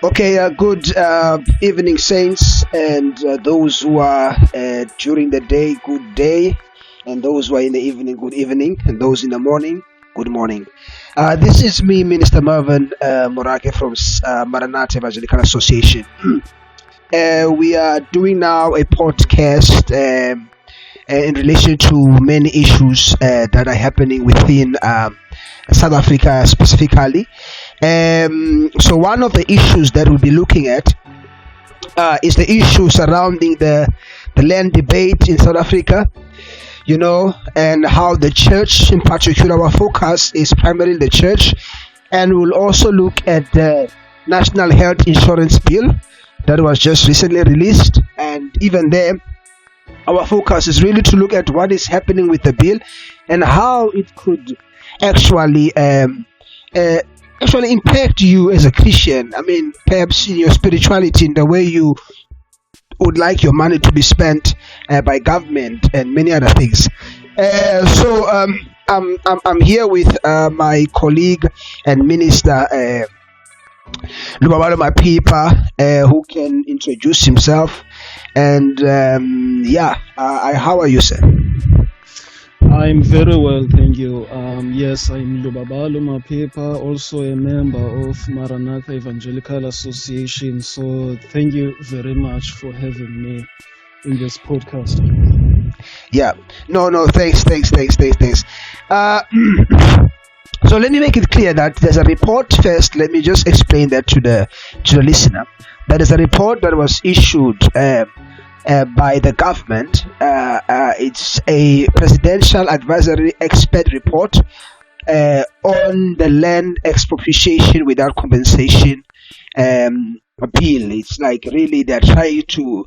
Okay, good evening, saints, and those who are during the day, good day, and those who are in the evening, good evening, and those in the morning, good morning. This is me, Minister Mervin Morake from Maranatha Evangelical Association. We are doing now a podcast in relation to many issues that are happening within South Africa specifically. So one of the issues that we'll be looking at is the issue surrounding the land debate in South Africa, and how the church, in particular, our focus is primarily the church, and we'll also look at the National Health Insurance Bill that was just recently released, and even there, our focus is really to look at what is happening with the bill and how it could actually impact you as a Christian. I mean, perhaps in your spirituality, in the way you would like your money to be spent by government and many other things. So I'm here with my colleague and minister Lubabalo Mapipa, who can introduce himself. And how are you, sir? I'm very well, thank you. Yes, I'm Lubabalo Mapipa, also a member of Maranatha Evangelical Association. So thank you very much for having me in this podcast. Yeah, no, thanks. So let me make it clear that there's a report first. Let me just explain that to the listener. That is a report that was issued by the government. It's a presidential advisory expert report on the land expropriation without compensation bill. It's like really they're trying to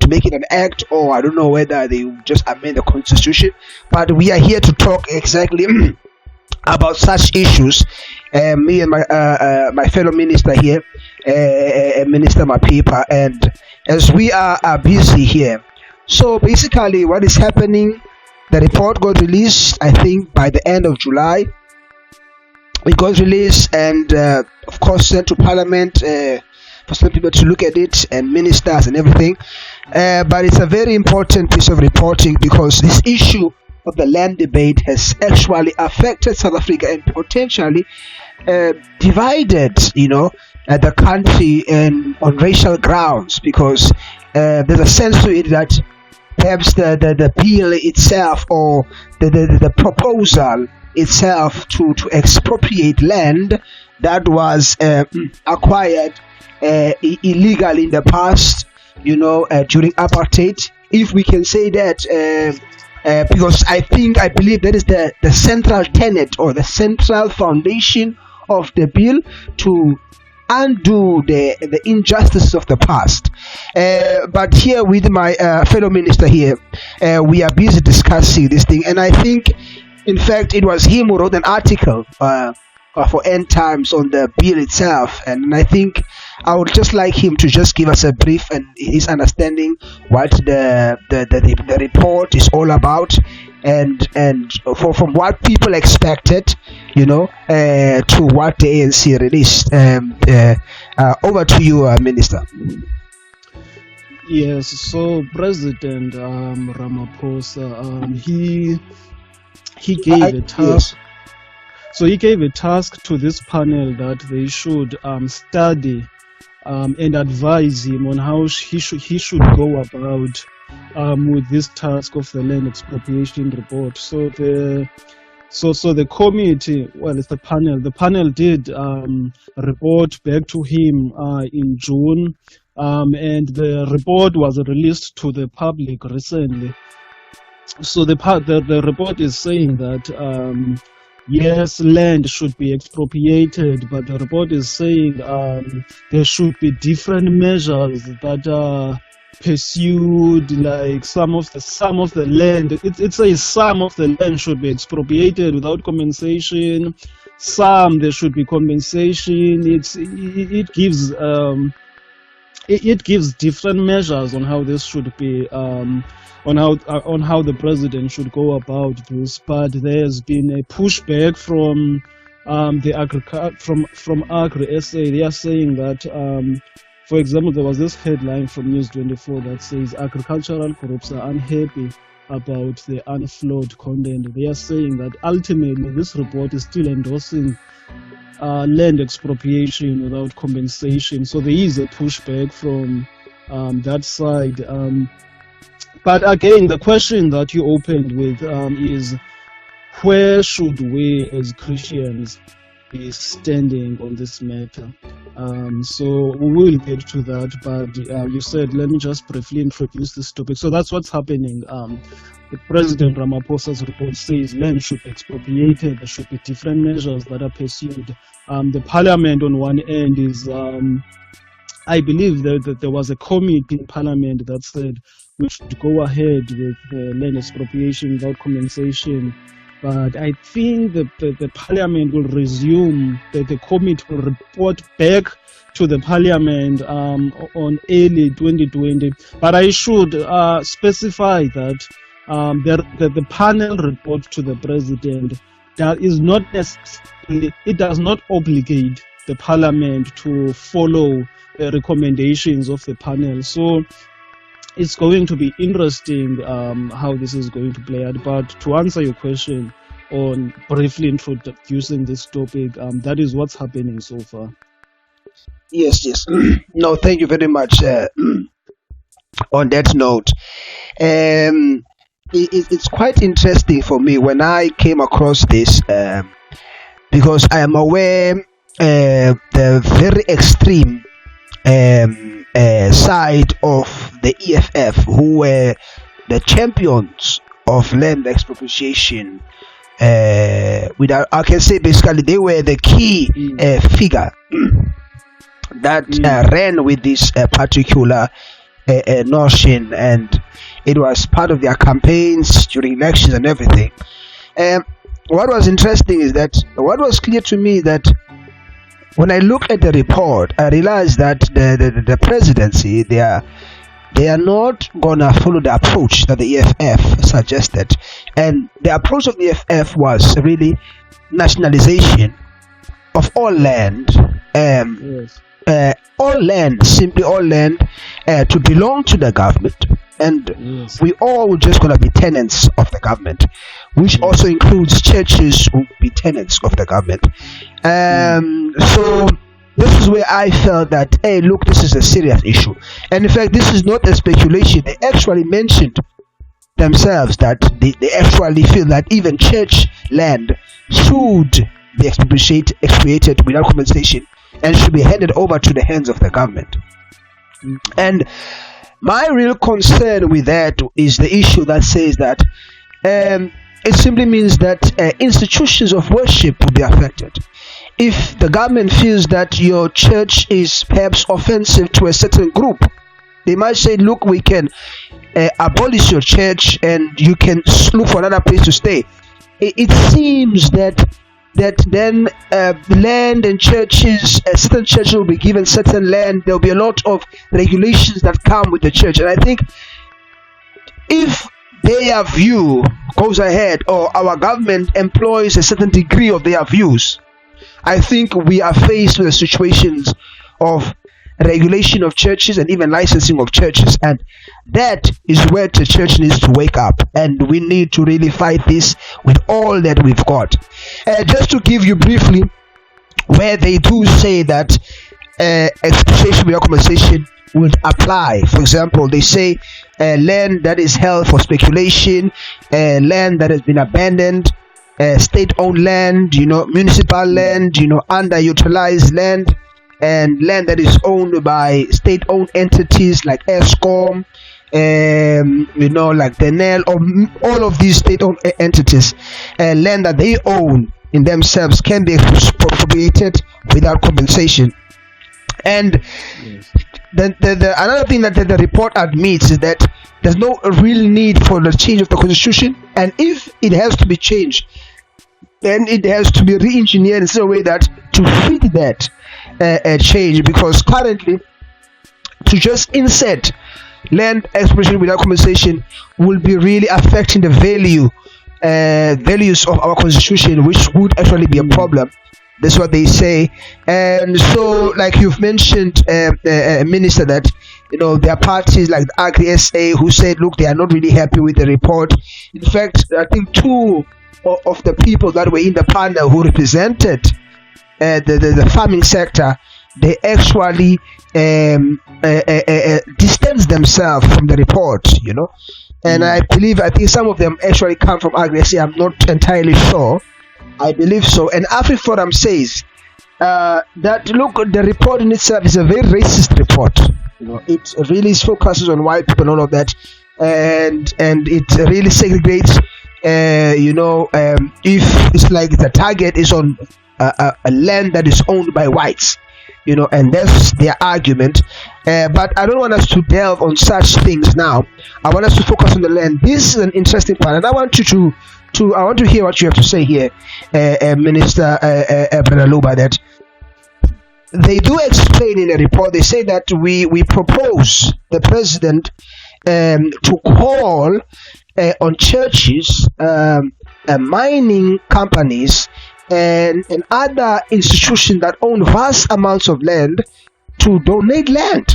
make it an act, or I don't know whether they just amend the constitution. But we are here to talk exactly about such issues. Me and my fellow minister here, Minister Mapipa, and as we are busy here. So basically what is happening, the report got released, I think, by the end of July. It got released and of course sent to Parliament for some people to look at it, and ministers and everything. But it's a very important piece of reporting, because this issue of the land debate has actually affected South Africa and potentially divided, the country on racial grounds, because there's a sense to it that perhaps the bill itself, or the proposal itself to expropriate land that was acquired illegally in the past, during apartheid, if we can say that. Because I believe that is the central tenet, or the central foundation of the bill, to undo the injustices of the past. But here with my fellow minister here, we are busy discussing this thing, and I think, in fact, it was him who wrote an article for End Times on the bill itself, and I think I would just like him to just give us a brief and his understanding what the report is all about, and from what people expected, to what the ANC released. Over to you, Minister. Yes, so President Ramaphosa, he gave a task. Yes. So he gave a task to this panel that they should study and advise him on how he should go about with this task of the land expropriation report. So the committee, well, it's the panel. The panel did report back to him in June, and the report was released to the public recently. So the report is saying that yes, land should be expropriated, but the report is saying there should be different measures that are pursued, like some of the land. It says some of the land should be expropriated without compensation. Some there should be compensation. It gives different measures on how this should be. On how the president should go about this, but there's been a pushback from from Agri SA, they are saying that, for example, there was this headline from News 24 that says agricultural groups are unhappy about the unflawed content. They are saying that ultimately this report is still endorsing land expropriation without compensation. So there is a pushback from that side. But again, the question that you opened with is, where should we as Christians be standing on this matter? So we will get to that, but you said, let me just briefly introduce this topic. So that's what's happening. The President Ramaphosa's report says land should be expropriated. There should be different measures that are pursued. The Parliament on one end is, I believe that there was a committee in Parliament that said we should go ahead with land expropriation without compensation. But I think the Parliament will resume, the committee will report back to the Parliament on early 2020. But I should specify that the panel report to the President that is not necessarily, it does not obligate the Parliament to follow the recommendations of the panel. So it's going to be interesting how this is going to play out. But to answer your question on briefly introducing this topic, that is what's happening so far. Yes. No, thank you very much. On that note, it's quite interesting for me when I came across this, because I am aware the very extreme side of the EFF, who were the champions of land expropriation. I can say basically they were the key figure that ran with this particular notion, and it was part of their campaigns during elections and everything. What was interesting is that what was clear to me that when I look at the report, I realized that the presidency, they are not gonna follow the approach that the EFF suggested, and the approach of the EFF was really nationalization of all land, simply all land to belong to the government, and we all just gonna be tenants of the government, which also includes churches who be tenants of the government. So this is where I felt that, hey, look, this is a serious issue. And in fact, this is not a speculation. They actually mentioned themselves that they actually feel that even church land should be expropriated without compensation and should be handed over to the hands of the government. And my real concern with that is the issue that says that it simply means that institutions of worship will be affected. If the government feels that your church is perhaps offensive to a certain group, they might say, look, we can abolish your church and you can look for another place to stay. It seems that then land and churches, certain churches will be given certain land. There will be a lot of regulations that come with the church. And I think if their view goes ahead, or our government employs a certain degree of their views, I think we are faced with the situations of regulation of churches and even licensing of churches, and that is where the church needs to wake up, and we need to really fight this with all that we've got. Just to give you briefly where they do say that expropriation without compensation would apply. For example, they say land that is held for speculation, land that has been abandoned, state-owned land, municipal land, underutilized land, and land that is owned by state-owned entities like ESCOM, like the NEL, or all of these state-owned entities, land that they own in themselves can be expropriated without compensation. And the another thing that the report admits is that there's no real need for the change of the constitution, and if it has to be changed, then it has to be re-engineered in such a way that to fit that change, because currently to just insert land expropriation without compensation will be really affecting the value values of our constitution, which would actually be a problem. That's what they say. And so, like you've mentioned, Minister, that there are parties like the Agri-SA who said, look, they are not really happy with the report. In fact, I think two of the people that were in the panel who represented the farming sector, they actually distance themselves from the report, and I think some of them actually come from Agri-SA. I'm not entirely sure. I believe so. And AfriForum says that, look, the report in itself is a very racist report. It really focuses on white people and all of that, and it really segregates. If it's like the target is on a land that is owned by whites, and that's their argument. But I don't want us to delve on such things now. I want us to focus on the land. This is an interesting part, and I want you to I want to hear what you have to say here, Minister Brother Luba, that they do explain in the report. They say that we propose the president to call on churches, mining companies, and other institutions that own vast amounts of land to donate land.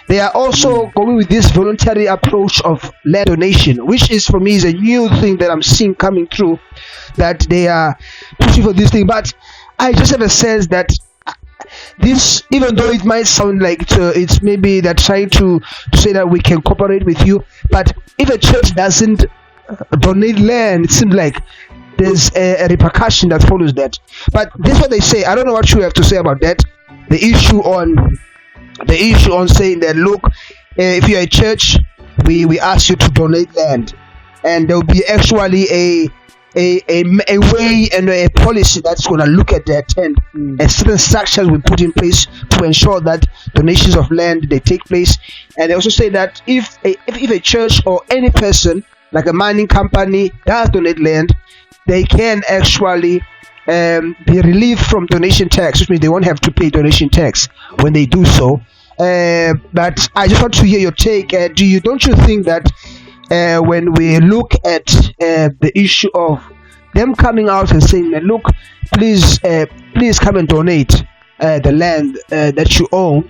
They are also going with this voluntary approach of land donation, which is, for me, is a new thing that I'm seeing coming through, that they are pushing for this thing. But I just have a sense that this, even though it might sound like it's maybe they're trying to say that we can cooperate with you, but if a church doesn't donate land, it seems like there's a repercussion that follows that. But this is what they say. I don't know what you have to say about that. The issue on saying that, look, if you're a church, we ask you to donate land, and there will be actually a way and a policy that's going to look at that, and certain structures we put in place to ensure that donations of land, they take place. And they also say that if a church or any person, like a mining company, does donate land, they can actually be relieved from donation tax, which means they won't have to pay donation tax when they do so. But I just want to hear your take. Don't you think that when we look at the issue of them coming out and saying that, look, please come and donate the land that you own,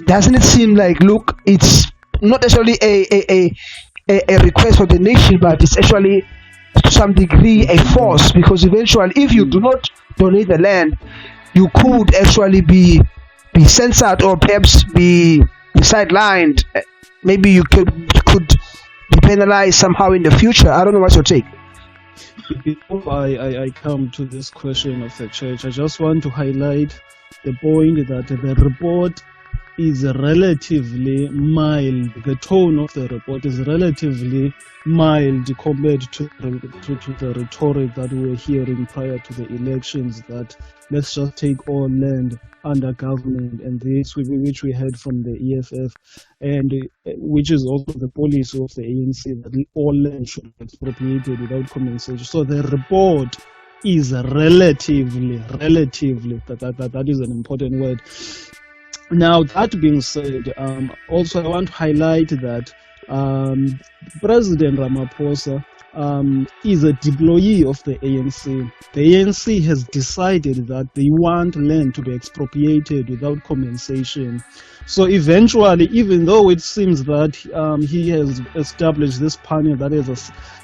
doesn't it seem like, look, it's not necessarily a request for donation, but it's actually to some degree a force, because eventually, if you do not donate the land, you could actually be censored, or perhaps be sidelined. Maybe you could be penalized somehow in the future. I don't know, what's your take? Before I come to this question of the church, I just want to highlight the point that the report is relatively mild. The tone of the report is relatively mild compared to the rhetoric that we were hearing prior to the elections, that let's just take all land under government, and this which we heard from the EFF, and which is also the policy of the ANC, that all land should be expropriated without compensation. So the report is relatively, that is an important word. Now, that being said, also I want to highlight that President Ramaphosa is a deployee of the ANC. The ANC has decided that they want land to be expropriated without compensation. So eventually, even though it seems that he has established this panel that is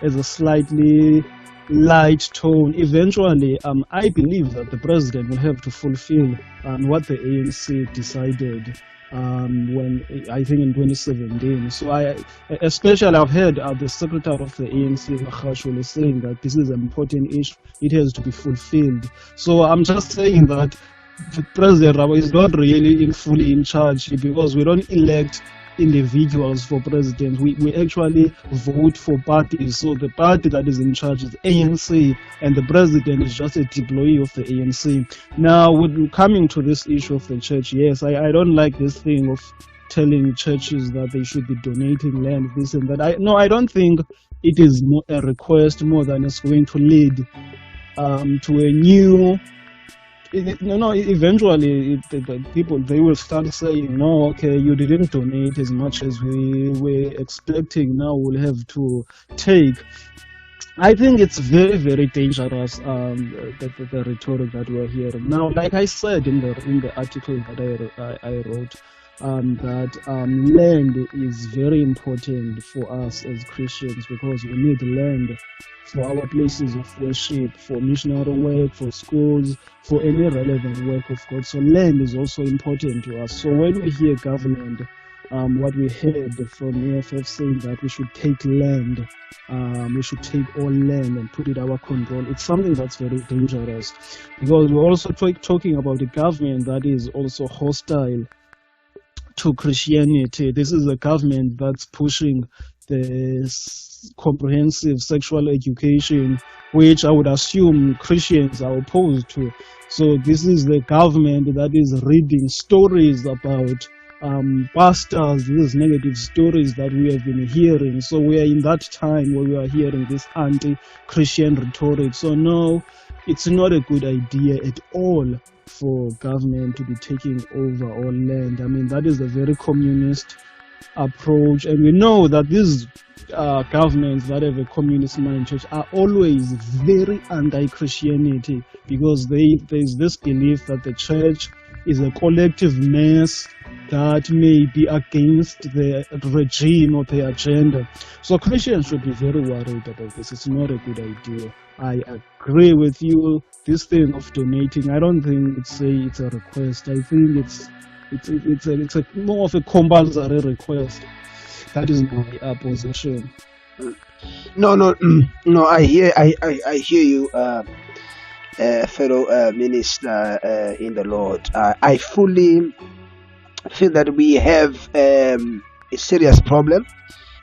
a slightly light tone, eventually I believe that the president will have to fulfill what the ANC decided when, I think, in 2017. So I've heard the secretary of the ANC saying that this is an important issue, it has to be fulfilled. So I'm just saying that the president is not really fully in charge, because we don't elect individuals for president. We actually vote for parties. So the party that is in charge is ANC, and the president is just a deployee of the ANC. Now, with coming to this issue of the church, yes, I don't like this thing of telling churches that they should be donating land, this and that. I don't think it is a request more than it's going to lead to eventually the people, they will start saying, no, okay, you didn't donate as much as we were expecting, now we'll have to take. I think it's very, very dangerous, the rhetoric that we're hearing now. Like I said in the article that I wrote, that land is very important for us as Christians, because we need land for our places of worship, for missionary work, for schools, for any relevant work of God. So land is also important to us. So when we hear government, what we heard from EFF saying that we should take land, we should take all land and put it under control, it's something that's very dangerous, because we're also talking about a government that is also hostile to Christianity. This is a government that's pushing the comprehensive sexual education, which I would assume Christians are opposed to. So this is the government that is reading stories about pastors, these negative stories that we have been hearing. So we are in that time where we are hearing this anti-Christian rhetoric. So no, it's not a good idea at all for government to be taking over all land. I mean, that is a very communist approach, and we know that these governments that have a communist mindset are always very anti-Christianity, because there's this belief that the church is a collective mess that may be against the regime or the agenda. So Christians should be very worried about this. It's not a good idea. I agree with you. This thing of donating, I don't think it's a request. I think it's a more of a compulsory request. That is my position. No. I hear you, fellow minister in the Lord. I fully feel that we have a serious problem,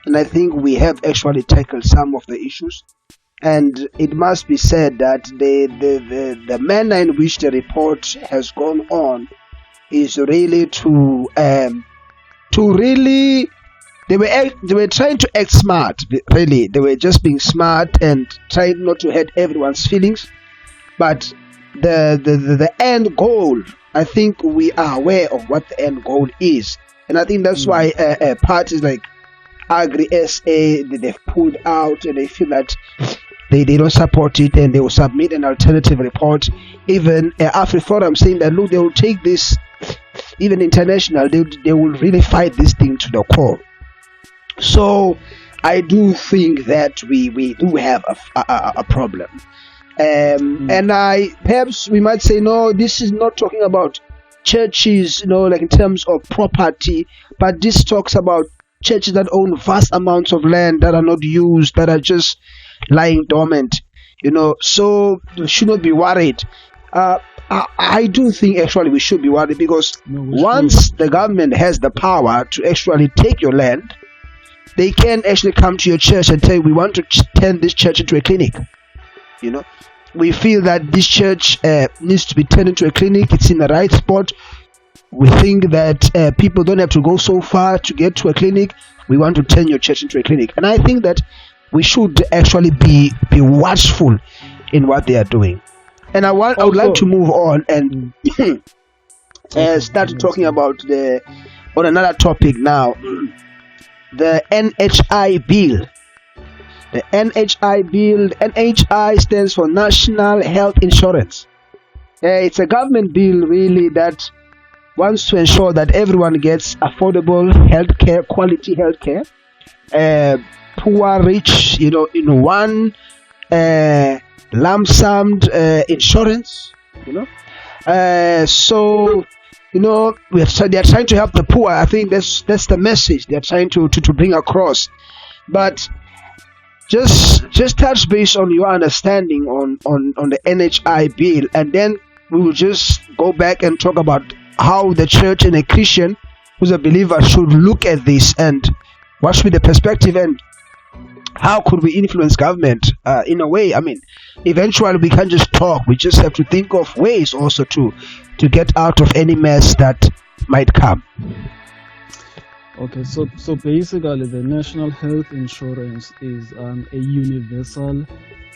and I think we have actually tackled some of the issues. And it must be said that the manner in which the report has gone on is really to really, they were trying to act smart. Really, they were just being smart and trying not to hurt everyone's feelings. But the end goal, I think we are aware of what the end goal is, and I think that's why parties like Agri SA, they've pulled out, and they feel that they don't support it, and they will submit an alternative report. Even AfriForum saying that, look, they will take this, even international, they will really fight this thing to the core. So I do think that we do have a problem. And perhaps we might say, no, this is not talking about churches, like in terms of property, but this talks about churches that own vast amounts of land that are not used, that are just lying dormant, so we should not be worried. I do think actually we should be worried, because once the government has the power to actually take your land, they can actually come to your church and say, we want to turn this church into a clinic. We feel that this church needs to be turned into a clinic. It's in the right spot. We think that people don't have to go so far to get to a clinic. We want to turn your church into a clinic. And I think that we should actually be watchful in what they are doing. And I would like to move on and start talking about on another topic now. The NHI bill. The NHI bill. NHI stands for National Health Insurance. It's a government bill really that wants to ensure that everyone gets affordable healthcare, quality healthcare. Poor, rich, in one lump sum insurance. So they are trying to help the poor. I think that's the message they are trying to bring across. But just touch base on your understanding on the NHI bill, and then we will just go back and talk about how the church and a Christian who's a believer should look at this, and what should be the perspective, and how could we influence government in a way. I mean, eventually we can't just talk. We just have to think of ways also to get out of any mess that might come. Okay, so basically the National Health Insurance is a universal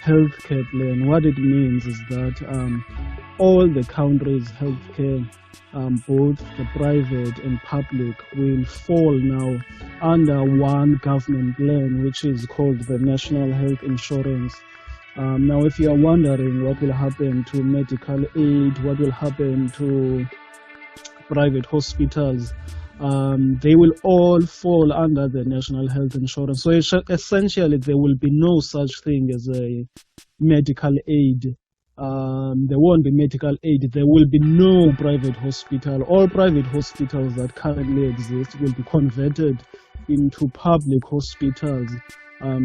health care plan. What it means is that all the country's healthcare, both the private and public, will fall now under one government plan, which is called the National Health Insurance. Now, if you are wondering what will happen to medical aid, what will happen to private hospitals, they will all fall under the National Health Insurance. So essentially, there will be no such thing as a medical aid. There won't be medical aid. There will be no private hospital. All private hospitals that currently exist will be converted into public hospitals.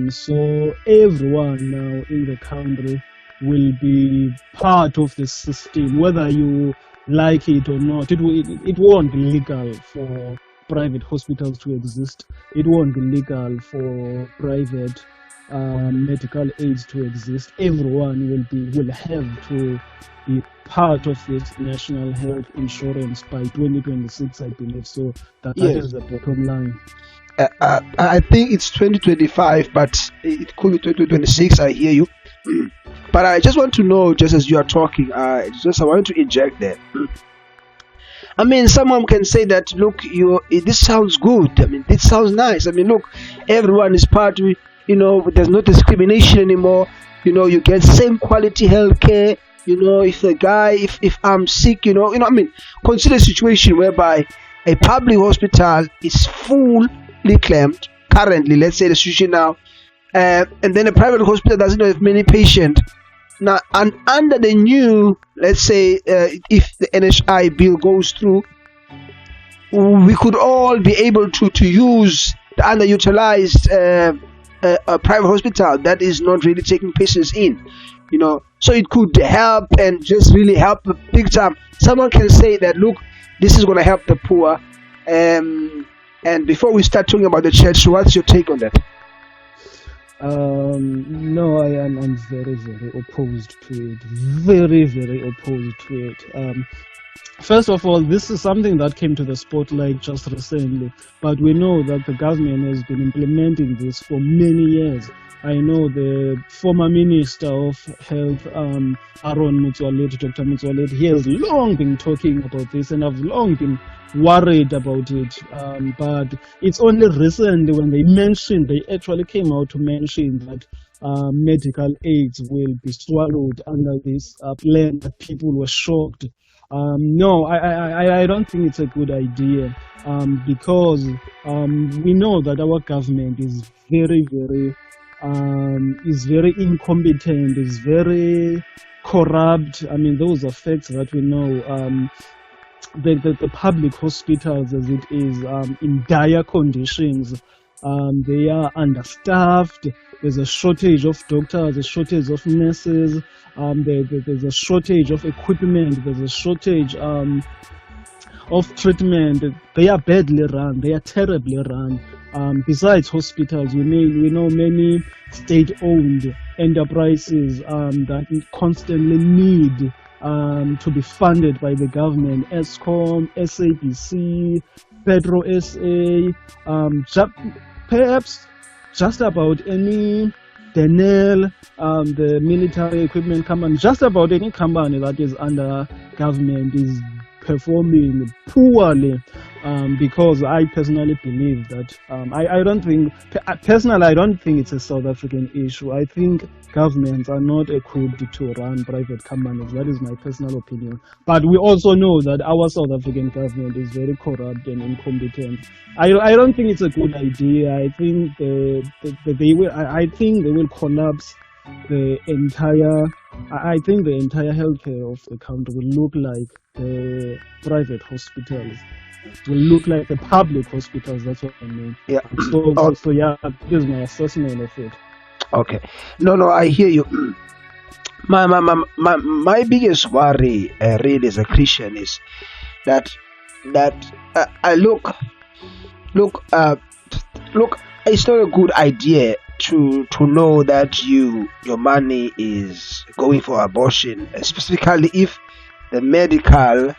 So everyone now in the country will be part of the system, whether you like it or not. It won't be legal for private hospitals to exist. It won't be legal for private medical aids to exist. Everyone will have to be part of this national health insurance by 2026, I believe. So that is the bottom line. I think it's 2025, but it could be 2026. I hear you. But I just want to know, just as you are talking, I want to inject there. I mean, someone can say that, look, this sounds good. I mean, this sounds nice. I mean, look, everyone is part of it. There's no discrimination anymore. You get same quality healthcare. If I'm sick, I mean, consider a situation whereby a public hospital is fully claimed currently. Let's say the situation now, and then a private hospital doesn't have many patients. Now, and under the new, let's say, if the NHI bill goes through, we could all be able to use the underutilized a private hospital that is not really taking patients in, so it could help and just really help big time. Someone can say that, look, this is going to help the poor. And before we start talking about the church, what's your take on that? No, I'm very, very opposed to it. Very, very opposed to it. First of all, this is something that came to the spotlight just recently, but we know that the government has been implementing this for many years. I know the former Minister of Health, Aaron Motsoaledi, Dr. Motsoaledi, he has long been talking about this, and I've long been worried about it. But it's only recently when they actually came out to mention that medical aids will be swallowed under this plan, that people were shocked. No, I don't think it's a good idea, because we know that our government is very, very incompetent, is very corrupt. I mean, those are facts that we know. The public hospitals, as it is, in dire conditions. They are understaffed. There's a shortage of doctors, a shortage of nurses. There's a shortage of equipment. There's a shortage of treatment. They are badly run. They are terribly run. Besides hospitals, we know many state-owned enterprises that constantly need to be funded by the government. Eskom, SABC, Petro SA, perhaps just about any Denel, the military equipment company, just about any company that is under government is performing poorly, because I personally believe that I don't think it's a South African issue. I think governments are not equipped to run private companies. That is my personal opinion. But we also know that our South African government is very corrupt and incompetent. I don't think it's a good idea. I think they will collapse the entire. I think the entire healthcare of the country will look like the private hospitals. It will look like the public hospitals. That's what I mean. Yeah. So yeah, this is my assessment of it. Okay. No, I hear you. My biggest worry, really, as a Christian, is that look. It's not a good idea to know that your money is going for abortion, specifically if the medical,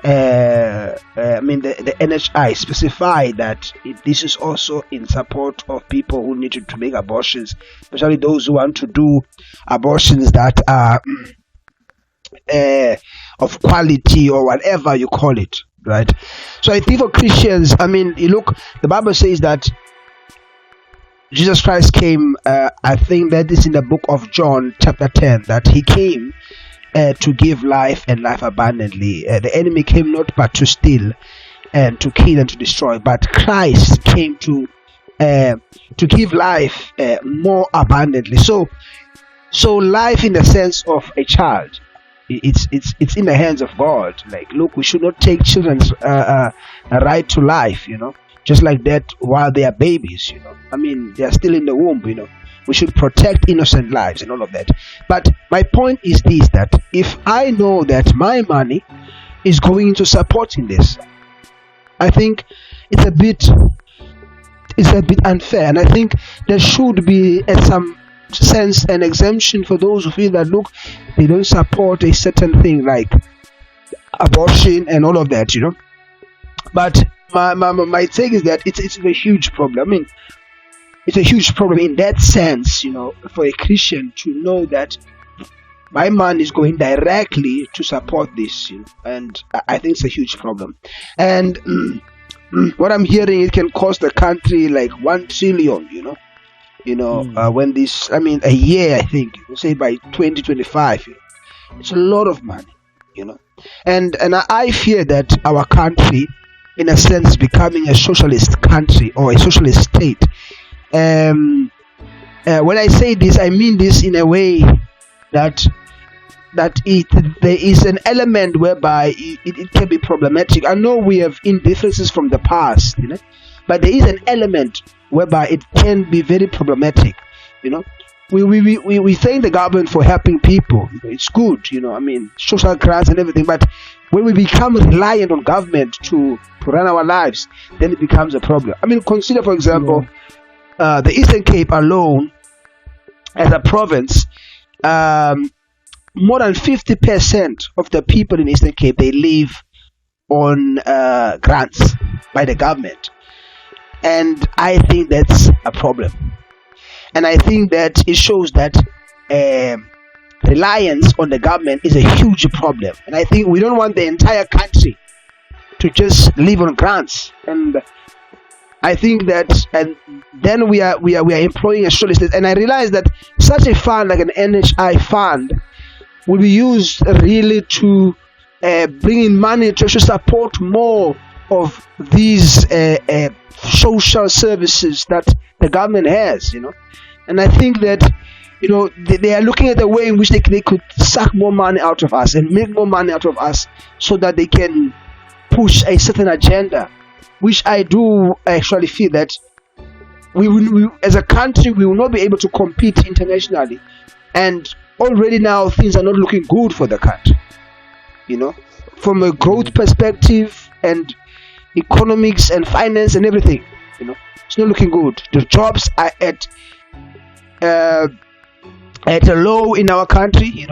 the NHI specify that this is also in support of people who need to make abortions, especially those who want to do abortions that are of quality or whatever you call it, right? So I think for Christians, I mean, you look, the Bible says that Jesus Christ came, I think that is in the book of John chapter 10, that he came to give life and life abundantly. The enemy came not but to steal and to kill and to destroy, but Christ came to give life more abundantly. So life in the sense of a child, it's in the hands of God. Like, look, we should not take children's right to life, just like that while they are babies, I mean, they are still in the womb, we should protect innocent lives and all of that. But my point is this, that if I know that my money is going into supporting this, I think it's a bit unfair, and I think there should be in some sense an exemption for those who feel that, look, they don't support a certain thing like abortion and all of that, But my take is that it's a huge problem. I mean, it's a huge problem in that sense, for a Christian to know that my money is going directly to support this, and I think it's a huge problem. And what I'm hearing, it can cost the country like 1 trillion, when this, I mean, a year, I think, say by 2025, it's a lot of money, and I fear that our country, in a sense, is becoming a socialist country or a socialist state. When I say this, I mean this in a way that there is an element whereby it can be problematic. I know we have indifferences from the past, but there is an element whereby it can be very problematic. We thank the government for helping people. It's good, I mean, social grants and everything. But when we become reliant on government to run our lives, then it becomes a problem. I mean, consider, for example, the Eastern Cape alone, as a province, more than 50% of the people in Eastern Cape, they live on grants by the government. And I think that's a problem. And I think that it shows that reliance on the government is a huge problem. And I think we don't want the entire country to just live on grants. And I think that, and then we are employing a socialist. And I realize that such a fund like an NHI fund will be used really to bring in money to support more of these social services that the government has, And I think that, they are looking at the way in which they could suck more money out of us and make more money out of us so that they can push a certain agenda, which I do actually feel that we as a country, we will not be able to compete internationally. And already now things are not looking good for the country, from a growth perspective and economics and finance and everything, it's not looking good. The jobs are at a low in our country,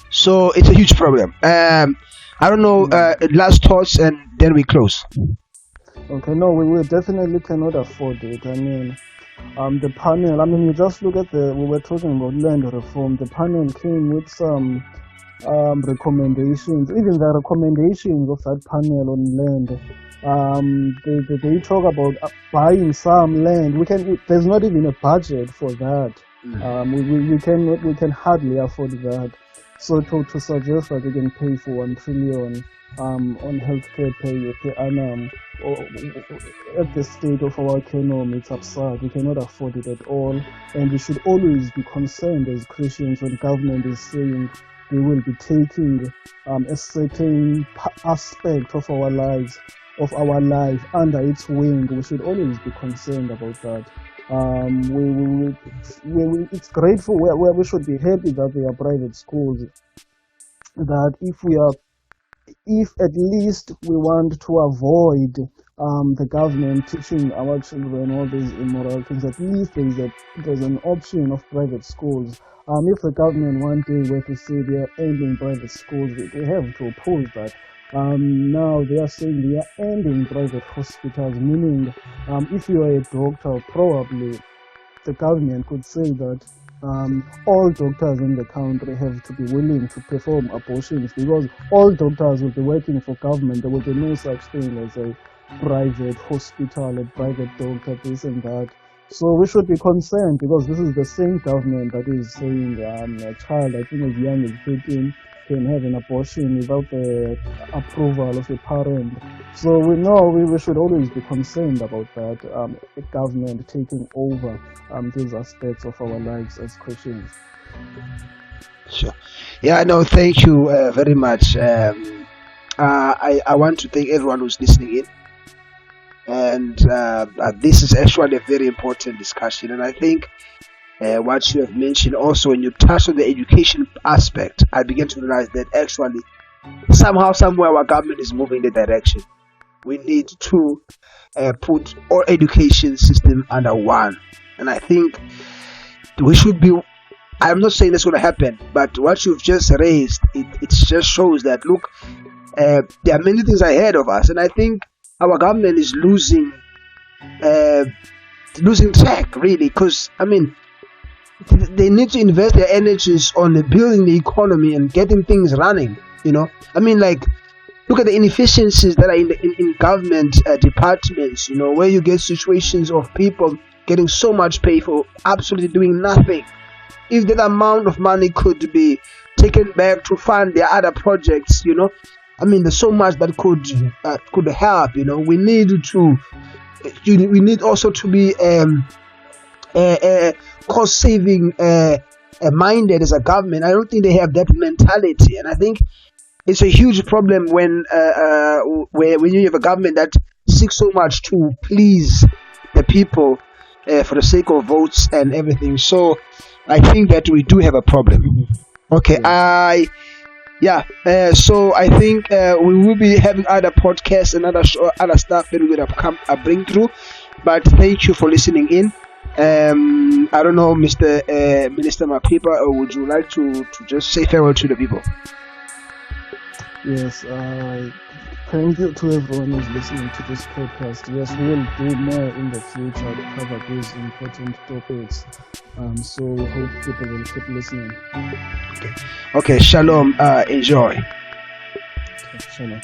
so it's a huge problem. I don't know, last thoughts and then we close. Okay, no, we definitely cannot afford it. I mean, the panel, you just look at we were talking about land reform. The panel came with some recommendations. Even the recommendations of that panel on land, they talk about buying some land. There's not even a budget for that. We can hardly afford that. So to suggest that we can pay for 1 trillion on healthcare per annum, at the state of our economy, it's absurd. We cannot afford it at all, and we should always be concerned as Christians when government is saying they will be taking a certain aspect of our lives, under its wing. We should always be concerned about that. It's grateful where we should be happy that there are private schools. That if at least we want to avoid the government teaching our children all these immoral things, at least there's an option of private schools. If the government one day were to say they are ending private schools, they have to oppose that. Now they are saying they are ending private hospitals, meaning if you are a doctor, probably the government could say that all doctors in the country have to be willing to perform abortions, because all doctors will be working for government. There will be no such thing as a private hospital, a private doctor, this and that. So we should be concerned, because this is the same government that is saying a child, I think as young as 13, can have an abortion without the approval of a parent. So we know we should always be concerned about that, the government taking over these aspects of our lives as Christians. Sure. Yeah, no, thank you very much. I want to thank everyone who's listening in. And this is actually a very important discussion. And I think what you have mentioned also, when you touch on the education aspect, I began to realize that actually somehow, somewhere, our government is moving in the direction. We need to put all education system under one. And I think we should be, I'm not saying that's going to happen, but what you've just raised, it just shows that, look, there are many things ahead of us. And I think our government is losing track, really, because, I mean, they need to invest their energies on building the economy and getting things running, you know. I mean, like, look at the inefficiencies that are in government departments, you know, where you get situations of people getting so much pay for absolutely doing nothing. If that amount of money could be taken back to fund their other projects, you know, I mean, there's so much that could help, you know. We need also to be cost saving minded as a government. I don't think they have that mentality, and I think it's a huge problem when you have a government that seeks so much to please the people for the sake of votes and everything. So I think that we do have a problem. Okay, so I think we will be having other podcasts and other stuff that we're gonna bring through. But thank you for listening in. I don't know, Mr. Minister Mapipa, would you like to just say farewell to the people? Yes, thank you to everyone who's listening to this podcast. Yes, we will do more in the future to cover these important topics. So we hope people will keep listening. Okay, shalom. Enjoy. Okay, shalom.